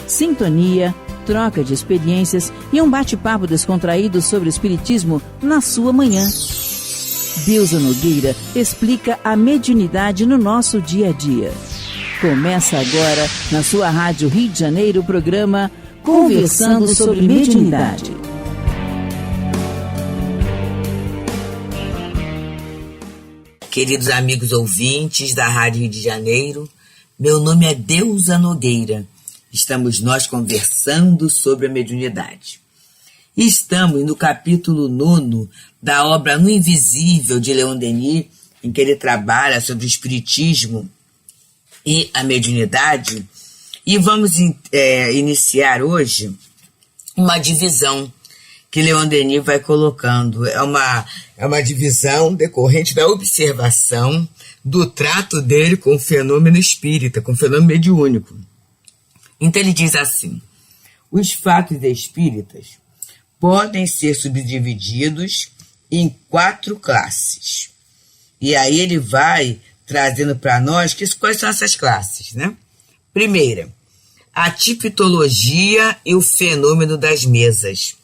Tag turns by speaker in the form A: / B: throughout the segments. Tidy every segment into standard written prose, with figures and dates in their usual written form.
A: sintonia, troca de experiências e um bate-papo descontraído sobre o espiritismo na sua manhã. Deusa Nogueira explica a mediunidade no nosso dia a dia. Começa agora, na sua Rádio Rio de Janeiro, o programa Conversando sobre Mediunidade.
B: Queridos amigos ouvintes da Rádio Rio de Janeiro, meu nome é Deusa Nogueira. Estamos nós conversando sobre a mediunidade. Estamos no capítulo 9 da obra No Invisível, de Leon Denis, em que ele trabalha sobre o espiritismo e a mediunidade. E vamos iniciar hoje uma divisão que Leon Denis vai colocando. É uma divisão decorrente da observação do trato dele com o fenômeno espírita, com o fenômeno mediúnico. Então ele diz assim: os fatos espíritas podem ser subdivididos em 4 classes. E aí ele vai trazendo para nós quais são essas classes, né? Primeira, a tipitologia e o fenômeno das mesas.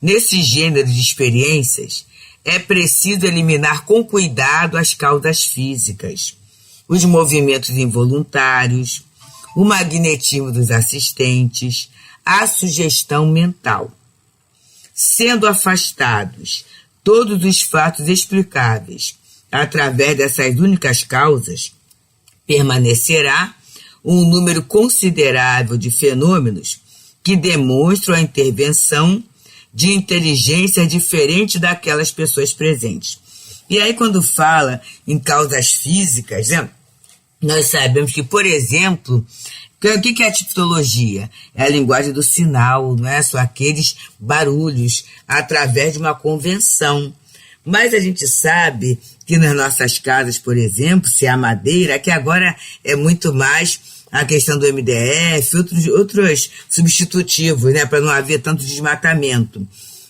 B: Nesse gênero de experiências, é preciso eliminar com cuidado as causas físicas, os movimentos involuntários, o magnetismo dos assistentes, a sugestão mental. Sendo afastados todos os fatos explicáveis através dessas únicas causas, permanecerá um número considerável de fenômenos que demonstram a intervenção de inteligência diferente daquelas pessoas presentes. E aí, quando fala em causas físicas, né, nós sabemos que, por exemplo, o que é a tipologia? É a linguagem do sinal, não é? São aqueles barulhos através de uma convenção. Mas a gente sabe que nas nossas casas, por exemplo, se há madeira, que agora é muito mais a questão do MDF, outros substitutivos, né, para não haver tanto desmatamento.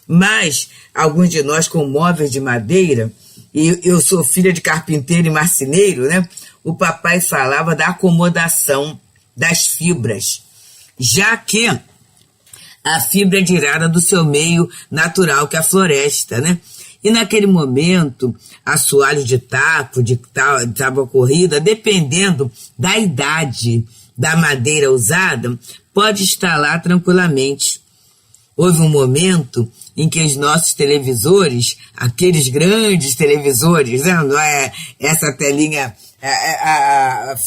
B: Mas alguns de nós com móveis de madeira, e eu sou filha de carpinteiro e marceneiro, né, o papai falava da acomodação das fibras, já que a fibra é tirada do seu meio natural, que é a floresta, né? E naquele momento, assoalho de tapo, de tábua corrida, dependendo da idade da madeira usada, pode estar lá tranquilamente. Houve um momento em que os nossos televisores, aqueles grandes televisores, né? Não é essa telinha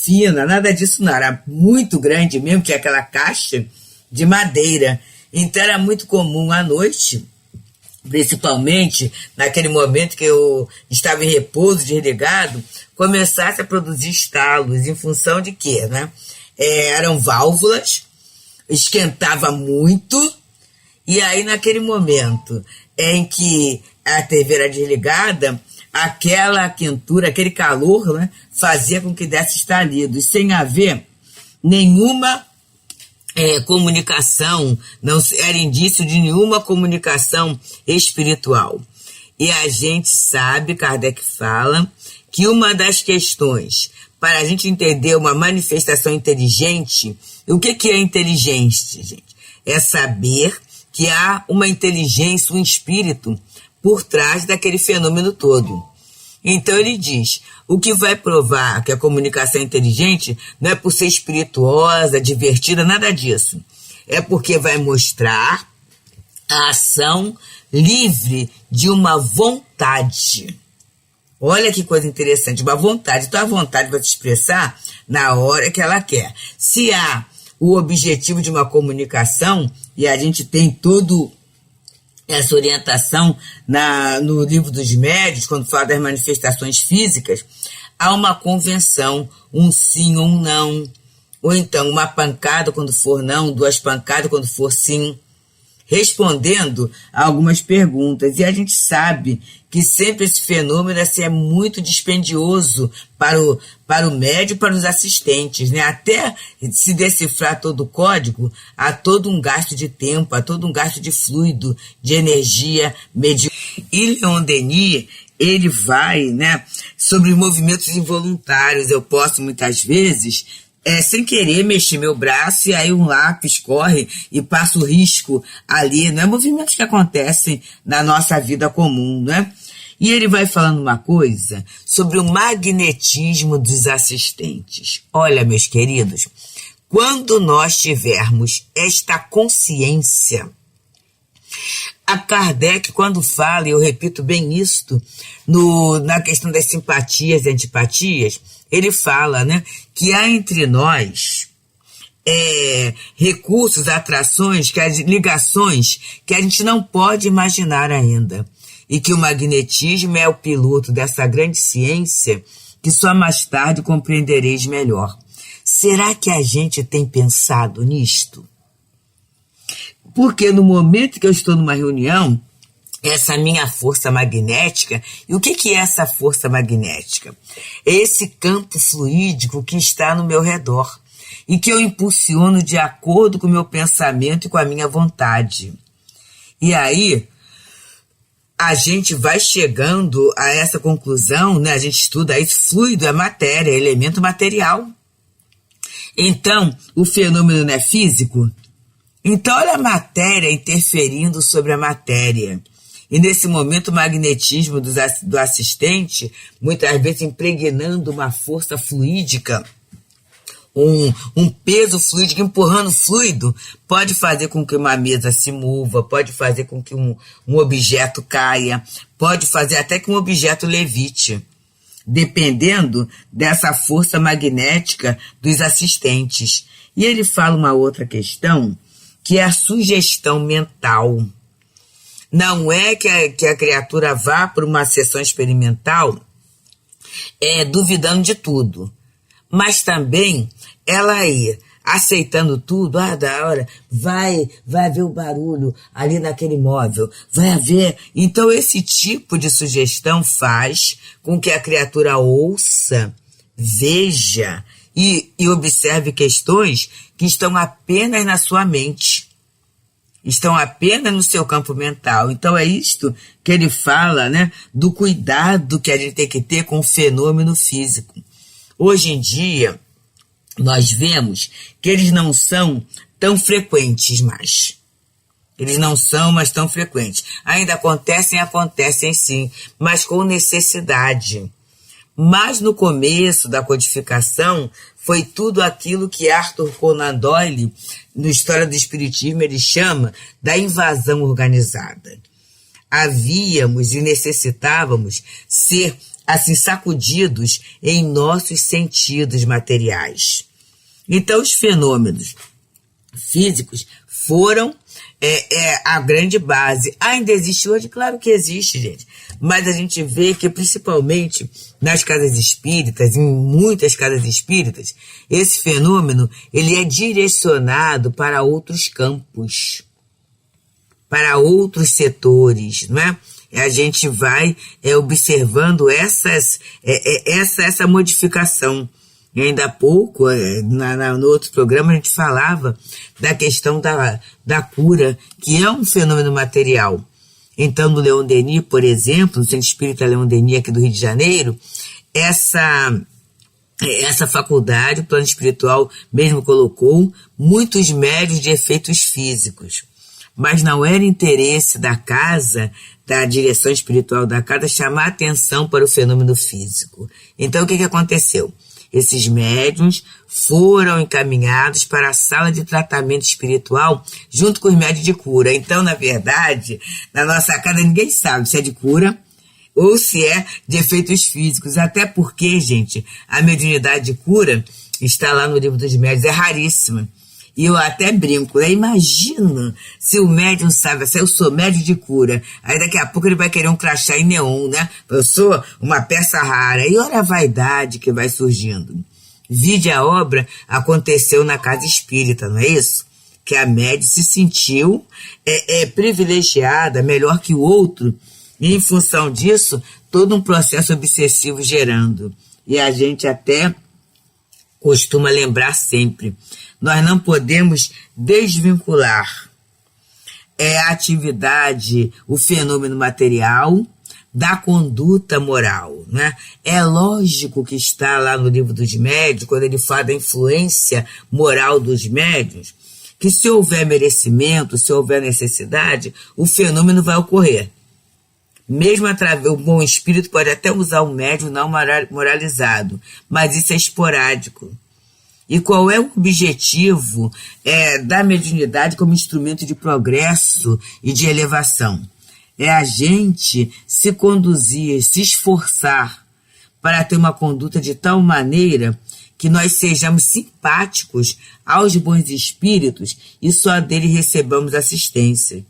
B: fina, nada disso não, era muito grande mesmo, tinha aquela caixa de madeira. Então era muito comum à noite, principalmente naquele momento que eu estava em repouso, desligado, começasse a produzir estalos, em função de quê, né? Eram válvulas, esquentava muito, e aí naquele momento em que a TV era desligada, aquela quentura, aquele calor, né, fazia com que desse estalidos, sem haver nenhuma comunicação, não era indício de nenhuma comunicação espiritual. E a gente sabe, Kardec fala, que uma das questões para a gente entender uma manifestação inteligente, o que é inteligente, gente? É saber que há uma inteligência, um espírito por trás daquele fenômeno todo. Então ele diz, o que vai provar que a comunicação é inteligente não é por ser espirituosa, divertida, nada disso. É porque vai mostrar a ação livre de uma vontade. Olha que coisa interessante, uma vontade. Então a vontade vai se expressar na hora que ela quer. Se há o objetivo de uma comunicação, e a gente tem todo essa orientação no livro dos médiuns, quando fala das manifestações físicas, há uma convenção, um sim ou um não, ou então uma pancada quando for não, 2 pancadas quando for sim, respondendo a algumas perguntas. E a gente sabe que sempre esse fenômeno assim, é muito dispendioso para o médium e para os assistentes, né? Até se decifrar todo o código, há todo um gasto de tempo, há todo um gasto de fluido, de energia mediúnica. E Leon Denis, ele vai, né, sobre os movimentos involuntários. Eu posso muitas vezes sem querer mexer meu braço e aí um lápis corre e passa o risco ali, né? Movimentos que acontecem na nossa vida comum, né? E ele vai falando uma coisa sobre o magnetismo dos assistentes. Olha, meus queridos, quando nós tivermos esta consciência, a Kardec, quando fala, e eu repito bem isto, na questão das simpatias e antipatias, ele fala, né, que há entre nós recursos, atrações, ligações que a gente não pode imaginar ainda. E que o magnetismo é o piloto dessa grande ciência que só mais tarde compreendereis melhor. Será que a gente tem pensado nisto? Porque no momento que eu estou numa reunião, essa minha força magnética, e o que é essa força magnética? É esse campo fluídico que está no meu redor e que eu impulsiono de acordo com o meu pensamento e com a minha vontade. E aí, a gente vai chegando a essa conclusão, né? A gente estuda isso, fluido é matéria, é elemento material. Então, o fenômeno não é físico? Então, olha a matéria interferindo sobre a matéria. E nesse momento, o magnetismo do assistente, muitas vezes impregnando uma força fluídica, um peso fluídico, empurrando fluido, pode fazer com que uma mesa se mova, pode fazer com que um objeto caia, pode fazer até que um objeto levite, dependendo dessa força magnética dos assistentes. E ele fala uma outra questão, que é a sugestão mental. Não é que a criatura vá para uma sessão experimental duvidando de tudo, mas também ela ir aceitando tudo, da hora, vai haver o barulho ali naquele móvel, vai haver. Então esse tipo de sugestão faz com que a criatura ouça, veja e observe questões que estão apenas na sua mente, estão apenas no seu campo mental. Então é isto que ele fala, né, do cuidado que a gente tem que ter com o fenômeno físico. Hoje em dia, nós vemos que eles não são tão frequentes mais. Eles não são mais tão frequentes. Ainda acontecem sim, mas com necessidade. Mas no começo da codificação, foi tudo aquilo que Arthur Conan Doyle, na História do Espiritismo, ele chama da invasão organizada. Havíamos e necessitávamos ser assim sacudidos em nossos sentidos materiais. Então os fenômenos físicos foram a grande base. Ainda existe hoje? Claro que existe, gente. Mas a gente vê que principalmente nas casas espíritas, em muitas casas espíritas, esse fenômeno ele é direcionado para outros campos, para outros setores, não é? A gente vai observando essa modificação. E ainda há pouco, no outro programa, a gente falava da questão da cura, que é um fenômeno material. Então, no Leon Denis, por exemplo, no Centro Espírita Leon Denis, aqui do Rio de Janeiro, essa faculdade, o plano espiritual mesmo colocou muitos médios de efeitos físicos. Mas não era interesse da casa, da direção espiritual da casa, chamar atenção para o fenômeno físico. Então, o que aconteceu? Esses médiuns foram encaminhados para a sala de tratamento espiritual junto com os médios de cura. Então, na verdade, na nossa casa ninguém sabe se é de cura ou se é de efeitos físicos. Até porque, gente, a mediunidade de cura está lá no livro dos médiuns, é raríssima. E eu até brinco, né? Imagina se o médium sabe, se eu sou médium de cura, aí daqui a pouco ele vai querer um crachá em neon, né? Eu sou uma peça rara. E olha a vaidade que vai surgindo. Vide a obra, aconteceu na casa espírita, não é isso? Que a médium se sentiu privilegiada, melhor que o outro, e em função disso, todo um processo obsessivo gerando. E a gente até costuma lembrar sempre, nós não podemos desvincular a atividade, o fenômeno material, da conduta moral, né? É lógico que está lá no livro dos médiuns, quando ele fala da influência moral dos médiuns, que se houver merecimento, se houver necessidade, o fenômeno vai ocorrer. Mesmo através, o bom espírito pode até usar o médium não moralizado, mas isso é esporádico. E qual é o objetivo da mediunidade como instrumento de progresso e de elevação? É a gente se conduzir, se esforçar para ter uma conduta de tal maneira que nós sejamos simpáticos aos bons espíritos e só dele recebamos assistência.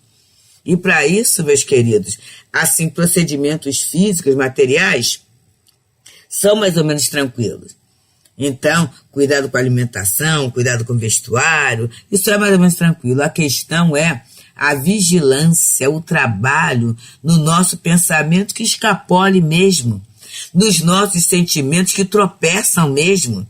B: E para isso, meus queridos, assim, procedimentos físicos, materiais, são mais ou menos tranquilos. Então, cuidado com a alimentação, cuidado com o vestuário, isso é mais ou menos tranquilo. A questão é a vigilância, o trabalho no nosso pensamento que escapole mesmo, nos nossos sentimentos que tropeçam mesmo.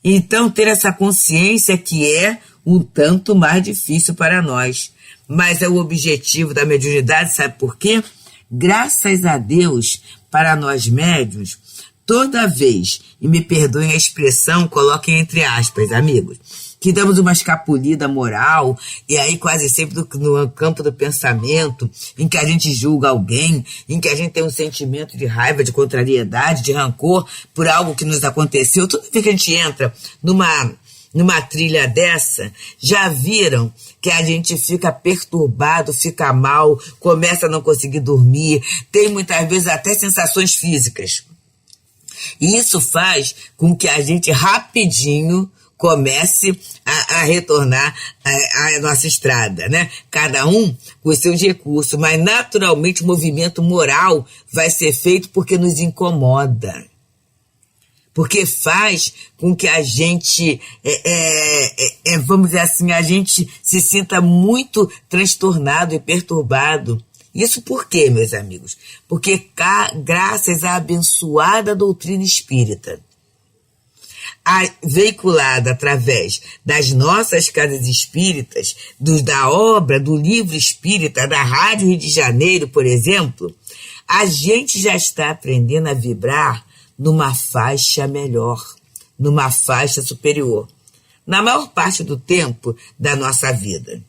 B: Então, ter essa consciência que é um tanto mais difícil para nós. Mas é o objetivo da mediunidade, sabe por quê? Graças a Deus, para nós médiuns, toda vez, e me perdoem a expressão, coloquem entre aspas, amigos, que damos uma escapulida moral, e aí quase sempre no campo do pensamento, em que a gente julga alguém, em que a gente tem um sentimento de raiva, de contrariedade, de rancor por algo que nos aconteceu, toda vez que a gente entra numa trilha dessa, já viram que a gente fica perturbado, fica mal, começa a não conseguir dormir, tem muitas vezes até sensações físicas. E isso faz com que a gente rapidinho comece a retornar à nossa estrada, né? Cada um com os seus recursos, mas naturalmente o movimento moral vai ser feito porque nos incomoda. Porque faz com que a gente, vamos dizer assim, a gente se sinta muito transtornado e perturbado. Isso por quê, meus amigos? Porque graças à abençoada doutrina espírita, veiculada através das nossas casas espíritas, da obra, do livro espírita, da Rádio Rio de Janeiro, por exemplo, a gente já está aprendendo a vibrar numa faixa melhor, numa faixa superior, na maior parte do tempo da nossa vida.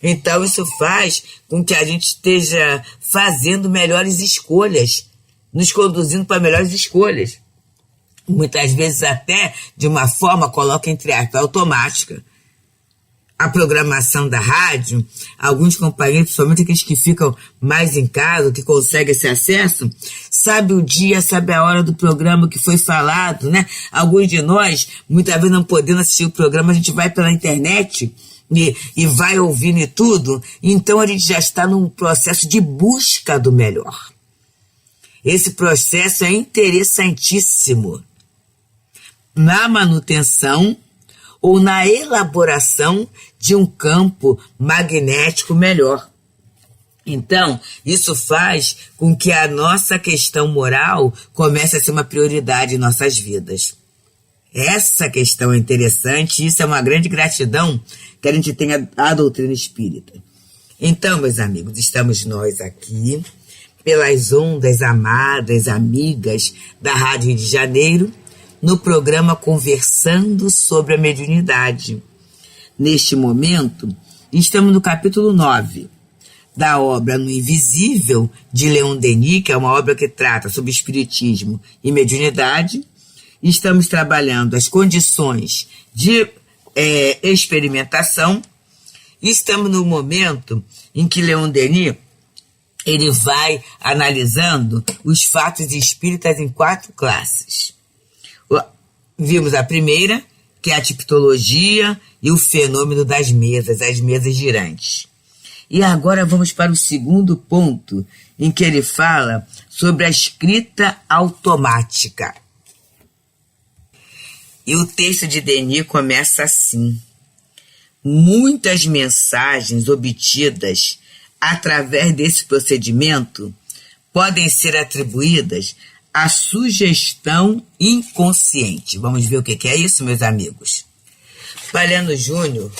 B: Então isso faz com que a gente esteja fazendo melhores escolhas, nos conduzindo para melhores escolhas. Muitas vezes até de uma forma, coloca entre aspas, automática. A programação da rádio, alguns companheiros, principalmente aqueles que ficam mais em casa, que conseguem esse acesso, sabe o dia, sabe a hora do programa que foi falado, né? Alguns de nós, muitas vezes não podendo assistir o programa, a gente vai pela internet e vai ouvindo e tudo, então a gente já está num processo de busca do melhor. Esse processo é interessantíssimo na manutenção ou na elaboração de um campo magnético melhor. Então, isso faz com que a nossa questão moral comece a ser uma prioridade em nossas vidas. Essa questão é interessante e isso é uma grande gratidão que a gente tenha a doutrina espírita. Então, meus amigos, estamos nós aqui pelas ondas amadas, amigas da Rádio Rio de Janeiro, no programa Conversando sobre a Mediunidade. Neste momento, estamos no capítulo 9 da obra No Invisível, de Leon Denis, que é uma obra que trata sobre espiritismo e mediunidade. Estamos trabalhando as condições de experimentação. Estamos no momento em que Leon Denis ele vai analisando os fatos espíritas em 4 classes. Vimos a primeira, que é a tipologia e o fenômeno das mesas, as mesas girantes. E agora vamos para o segundo ponto, em que ele fala sobre a escrita automática. E o texto de Denis começa assim: muitas mensagens obtidas através desse procedimento podem ser atribuídas à sugestão inconsciente. Vamos ver o que é isso, meus amigos? Palhano Júnior,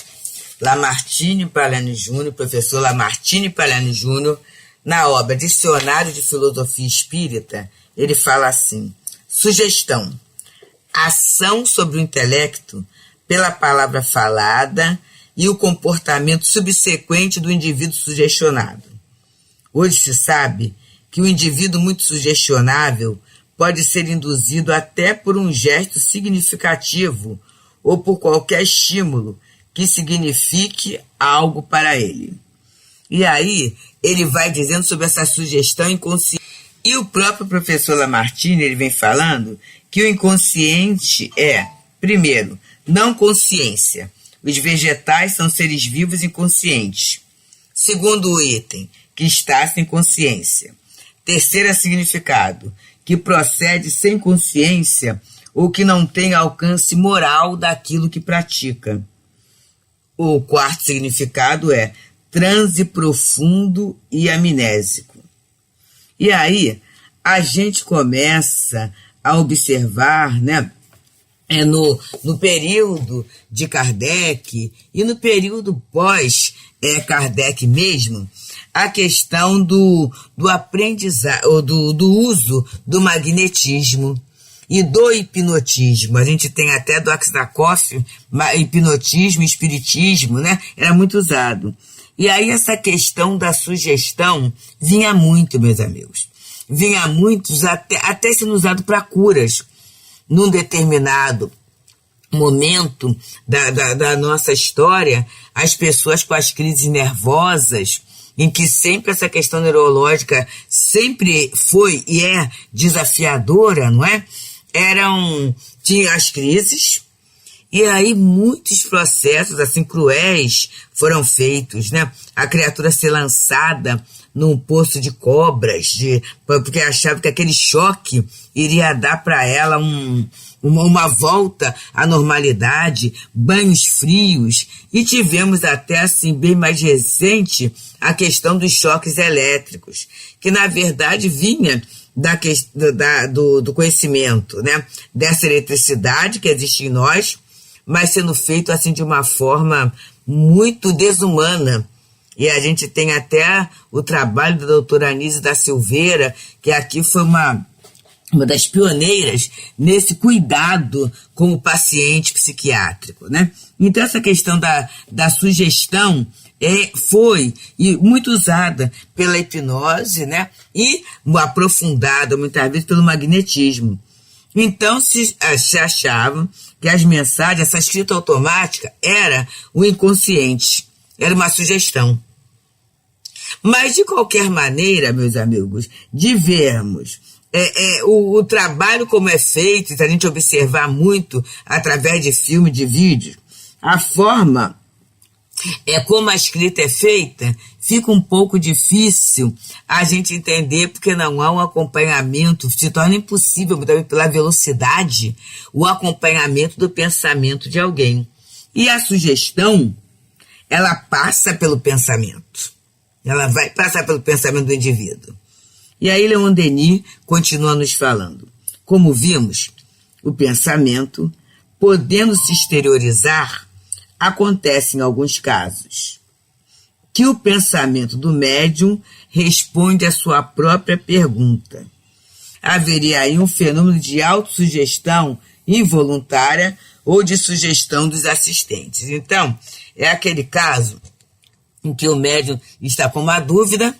B: Lamartine Palhano Júnior, professor Lamartine Palhano Júnior, na obra Dicionário de Filosofia Espírita, ele fala assim: sugestão, ação sobre o intelecto pela palavra falada e o comportamento subsequente do indivíduo sugestionado. Hoje se sabe que o indivíduo muito sugestionável pode ser induzido até por um gesto significativo ou por qualquer estímulo que signifique algo para ele. E aí ele vai dizendo sobre essa sugestão inconsciente. E o próprio professor Lamartine, ele vem falando que o inconsciente é, primeiro, não consciência. Os vegetais são seres vivos inconscientes. Segundo item, que está sem consciência. Terceiro significado, que procede sem consciência ou que não tem alcance moral daquilo que pratica. O quarto significado é transe profundo e amnésico. E aí a gente começa a observar, né, no período de Kardec e no período pós-Kardec mesmo, a questão do aprendizado, do uso do magnetismo e do hipnotismo. A gente tem até do Aksakov, hipnotismo, espiritismo, né? Era muito usado. E aí essa questão da sugestão vinha muito, meus amigos. Vinha muito, até sendo usado para curas. Num determinado momento da nossa história, as pessoas com as crises nervosas, em que sempre essa questão neurológica sempre foi e é desafiadora, não é? Tinha as crises, e aí muitos processos assim cruéis foram feitos, né? A criatura ser lançada num poço de cobras, porque achava que aquele choque iria dar para ela uma volta à normalidade, banhos frios, e tivemos até assim bem mais recente a questão dos choques elétricos, que na verdade vinha do conhecimento, né? Dessa eletricidade que existe em nós, mas sendo feito assim de uma forma muito desumana. E a gente tem até o trabalho da doutora Anísio da Silveira, que aqui foi uma das pioneiras nesse cuidado com o paciente psiquiátrico, né? Então essa questão da sugestão foi muito usada pela hipnose, né? E aprofundada muitas vezes pelo magnetismo. Então se achava que as mensagens, essa escrita automática era o inconsciente, era uma sugestão. Mas de qualquer maneira, meus amigos, de vermos o trabalho como é feito, se a gente observar muito através de filme, de vídeo, a forma como a escrita é feita, fica um pouco difícil a gente entender, porque não há um acompanhamento, se torna impossível, pela velocidade, o acompanhamento do pensamento de alguém. E a sugestão, ela passa pelo pensamento. Ela vai passar pelo pensamento do indivíduo. E aí Leon Denis continua nos falando. Como vimos, o pensamento, podendo se exteriorizar, acontece em alguns casos que o pensamento do médium responde à sua própria pergunta. Haveria aí um fenômeno de autossugestão involuntária ou de sugestão dos assistentes. Então, é aquele caso em que o médium está com uma dúvida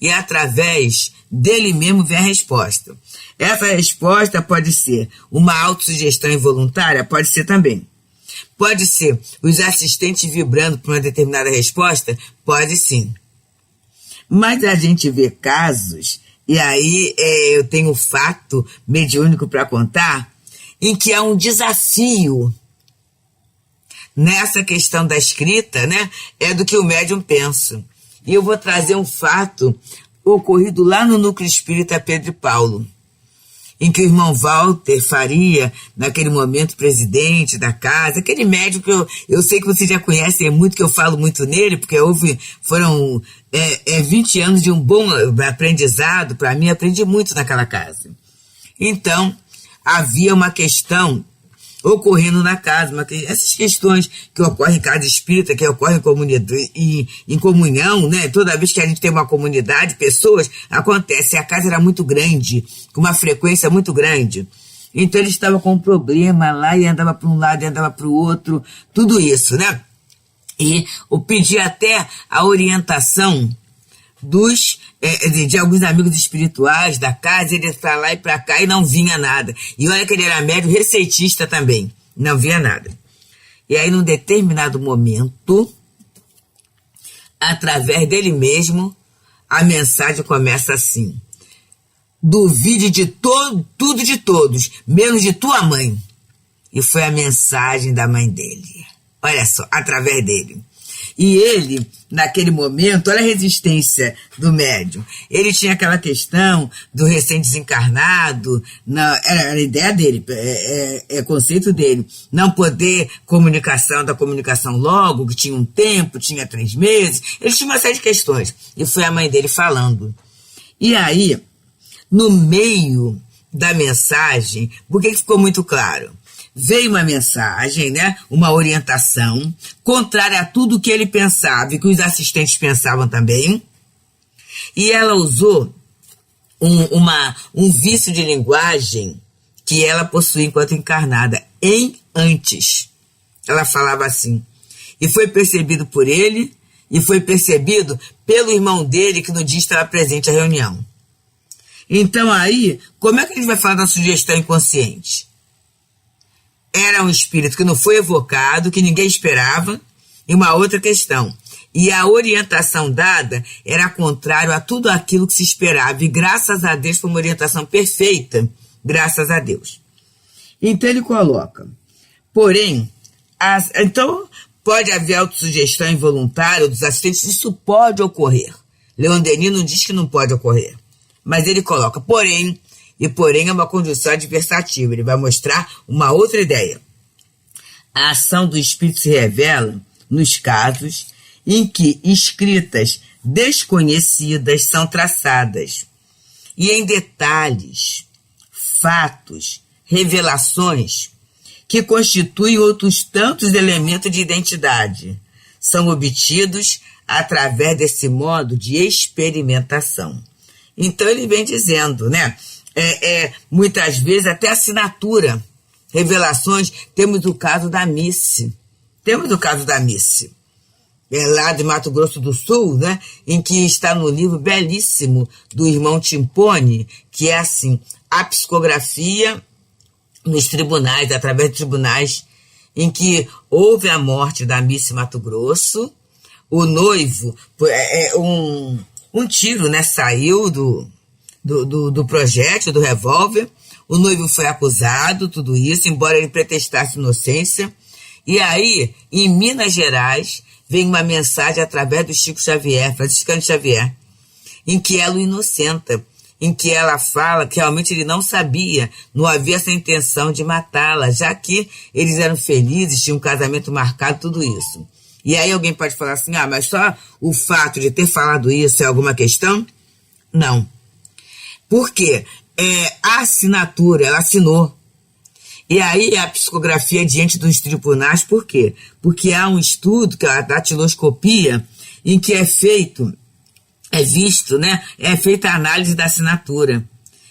B: e através dele mesmo vem a resposta. Essa resposta pode ser uma autossugestão involuntária, pode ser também. Pode ser os assistentes vibrando por uma determinada resposta, pode sim. Mas a gente vê casos, e aí eu tenho um fato mediúnico para contar, em que há um desafio nessa questão da escrita, né? É do que o médium pensa. E eu vou trazer um fato ocorrido lá no Núcleo Espírita Pedro e Paulo, em que o irmão Walter Faria, naquele momento presidente da casa, aquele médium que eu sei que vocês já conhecem muito, que eu falo muito nele, porque foram 20 anos de um bom aprendizado para mim, aprendi muito naquela casa. Então, havia uma questão ocorrendo na casa, essas questões que ocorrem em casa espírita, que ocorrem em comunidade, em comunhão, né? Toda vez que a gente tem uma comunidade, pessoas, acontece. A casa era muito grande, com uma frequência muito grande. Então ele estava com um problema lá e andava para um lado e andava para o outro, tudo isso, né? E eu pedi até a orientação de alguns amigos espirituais da casa, ele para lá e para cá e não vinha nada. E olha que ele era médium receitista também, não vinha nada. E aí, num determinado momento, através dele mesmo, a mensagem começa assim: duvide de tudo de todos, menos de tua mãe. E foi a mensagem da mãe dele. Olha só, através dele. E ele, naquele momento, olha a resistência do médium. Ele tinha aquela questão do recém-desencarnado, era a ideia dele, é conceito dele, não poder da comunicação logo, que tinha um tempo, tinha 3 meses, ele tinha uma série de questões. E foi a mãe dele falando. E aí, no meio da mensagem, porque ficou muito claro? Veio uma mensagem, né, uma orientação, contrária a tudo que ele pensava e que os assistentes pensavam também, e ela usou um vício de linguagem que ela possuía enquanto encarnada, antes. Ela falava assim, e foi percebido por ele, e foi percebido pelo irmão dele que no dia estava presente à reunião. Então aí, como é que a gente vai falar da sugestão inconsciente? Era um espírito que não foi evocado, que ninguém esperava, e uma outra questão. E a orientação dada era contrário a tudo aquilo que se esperava, e graças a Deus foi uma orientação perfeita, graças a Deus. Então ele coloca, porém, então pode haver autossugestão involuntária dos assistentes, isso pode ocorrer. Leon Denis não diz que não pode ocorrer, mas ele coloca, porém é uma condição adversativa. Ele vai mostrar uma outra ideia. A ação do espírito se revela nos casos em que escritas desconhecidas são traçadas e em detalhes, fatos, revelações que constituem outros tantos elementos de identidade são obtidos através desse modo de experimentação. Então ele vem dizendo, né? Muitas vezes até assinatura, revelações. Temos o caso da Missy, lá de Mato Grosso do Sul, né, em que está no livro belíssimo do irmão Timpone, que é assim, a psicografia nos tribunais, através de tribunais, em que houve a morte da Missy Mato Grosso, o noivo, um tiro, né, saiu do projétil, do revólver, o noivo foi acusado, tudo isso, embora ele pretextasse inocência. E aí, em Minas Gerais, vem uma mensagem através do Chico Xavier, Franciscano Xavier, em que ela o inocenta, em que ela fala que realmente ele não sabia, não havia essa intenção de matá-la, já que eles eram felizes, tinham um casamento marcado, tudo isso. E aí alguém pode falar assim, mas só o fato de ter falado isso é alguma questão? Não. Por quê? A assinatura, ela assinou. E aí a psicografia diante dos tribunais, por quê? Porque há um estudo, que é a datiloscopia, em que é feita a análise da assinatura.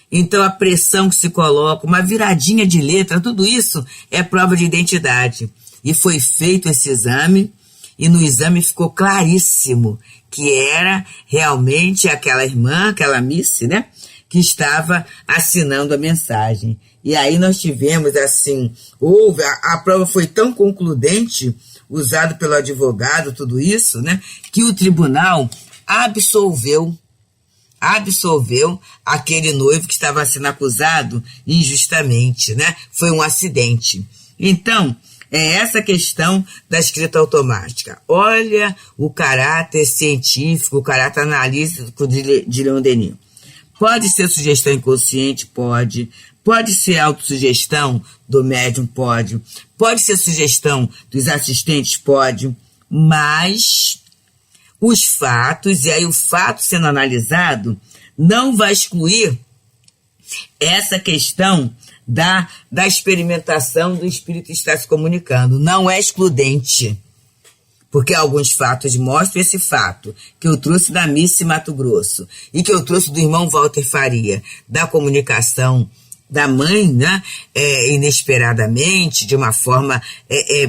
B: Então a pressão que se coloca, uma viradinha de letra, tudo isso é prova de identidade. E foi feito esse exame, e no exame ficou claríssimo que era realmente aquela irmã, aquela Missy, né, que estava assinando a mensagem. E aí nós tivemos, assim, a prova foi tão concludente, usado pelo advogado, tudo isso, né, que o tribunal absolveu aquele noivo que estava sendo acusado injustamente, né, foi um acidente. Então, é essa questão da escrita automática. Olha o caráter científico, o caráter analítico de Leon Denis. Pode ser sugestão inconsciente? Pode. Pode ser autossugestão do médium? Pode. Pode ser sugestão dos assistentes? Pode. Mas os fatos, e aí o fato sendo analisado, não vai excluir essa questão da experimentação do espírito estar se comunicando. Não é excludente, porque alguns fatos mostram esse fato, que eu trouxe da missa em Mato Grosso, e que eu trouxe do irmão Walter Faria, da comunicação da mãe, né, inesperadamente, de uma forma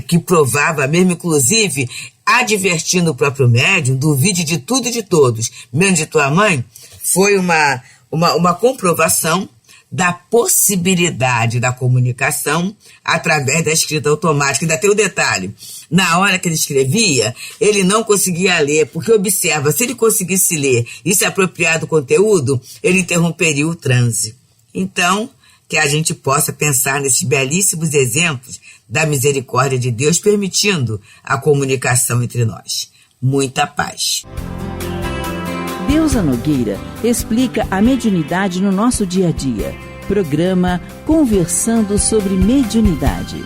B: que provava mesmo, inclusive, advertindo o próprio médium, duvide de tudo e de todos, menos de tua mãe, foi uma comprovação da possibilidade da comunicação através da escrita automática. Ainda tem o detalhe, na hora que ele escrevia, ele não conseguia ler, porque observa, se ele conseguisse ler e se apropriar do conteúdo, ele interromperia o transe. Então, que a gente possa pensar nesses belíssimos exemplos da misericórdia de Deus, permitindo a comunicação entre nós. Muita paz.
A: Deusa Nogueira explica a mediunidade no nosso dia a dia. Programa Conversando sobre Mediunidade.